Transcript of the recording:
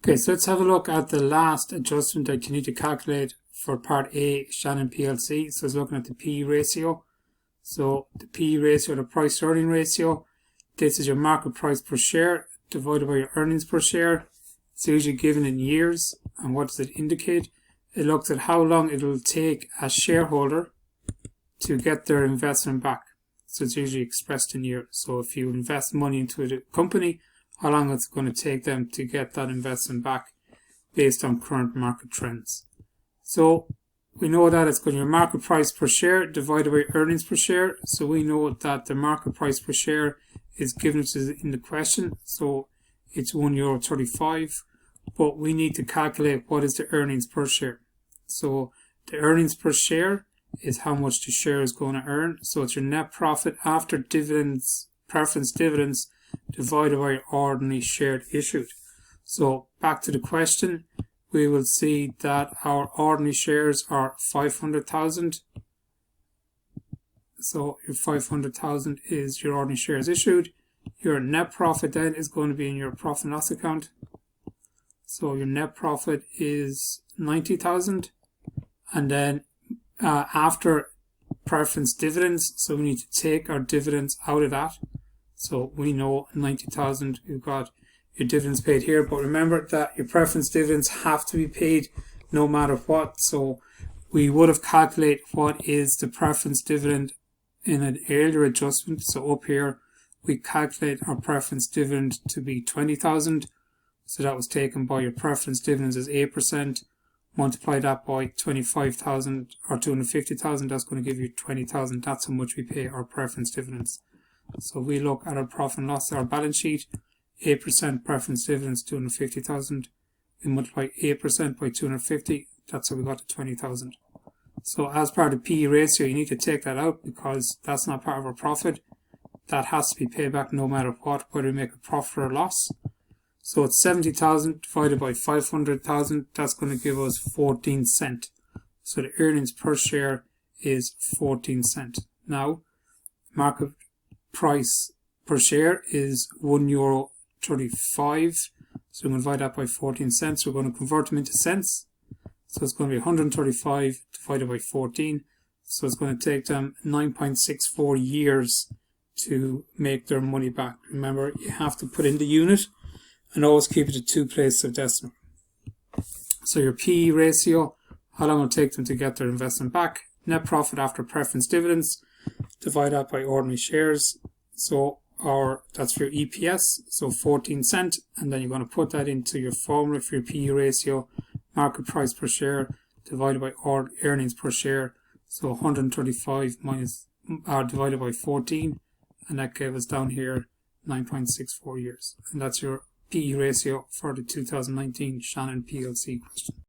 Okay, so let's have a look at the last adjustment that you need to calculate for part A, Shannon PLC. So it's looking at the PE ratio. So the PE ratio, the price earning ratio, this is your market price per share divided by your earnings per share. It's usually given in years. And what does it indicate? It looks at how long it will take a shareholder to get their investment back. So it's usually expressed in years. So if you invest money into a company, how long it's going to take them to get that investment back based on current market trends. So we know that it's going to be your market price per share divided by earnings per share. So we know that the market price per share is given to us in the question. So it's €1.35, but we need to calculate what is the earnings per share. So the earnings per share is how much the share is going to earn. So it's your net profit after dividends, preference dividends, divided by your ordinary share issued. So back to the question, we will see that our ordinary shares are 500,000. So your 500,000 is your ordinary shares issued. Your net profit then is going to be in your profit and loss account. So your net profit is 90,000. And then after preference dividends, so we need to take our dividends out of that. So we know 90,000, you've got your dividends paid here, but remember that your preference dividends have to be paid no matter what. So we would have calculated what is the preference dividend in an earlier adjustment. So up here, we calculate our preference dividend to be 20,000. So that was taken by your preference dividends as 8%. Multiply that by 25,000 or 250,000, that's going to give you 20,000. That's how much we pay our preference dividends. So we look at our profit and loss, our balance sheet, 8% preference dividends, 250,000. We multiply 8% by 250, that's how we got to 20,000. So as part of the PE ratio, you need to take that out because that's not part of our profit. That has to be paid back no matter what, whether we make a profit or a loss. So it's 70,000 divided by 500,000, that's going to give us 14 cents. So the earnings per share is 14 cents. Now, market price per share is €1.35. So we're going to divide that by 14 cents. We're going to convert them into cents. So it's going to be 135 divided by 14. So it's going to take them 9.64 years to make their money back. Remember, you have to put in the unit and always keep it at 2 places of decimal. So your PE ratio, how long it will take them to get their investment back. Net profit after preference dividends, divide that by ordinary shares. So that's for your EPS, so 14 cents, and then you're going to put that into your formula for your PE ratio, market price per share divided by earnings per share. So 135 divided by 14, and that gave us down here 9.64 years. And that's your PE ratio for the 2019 Shannon PLC question.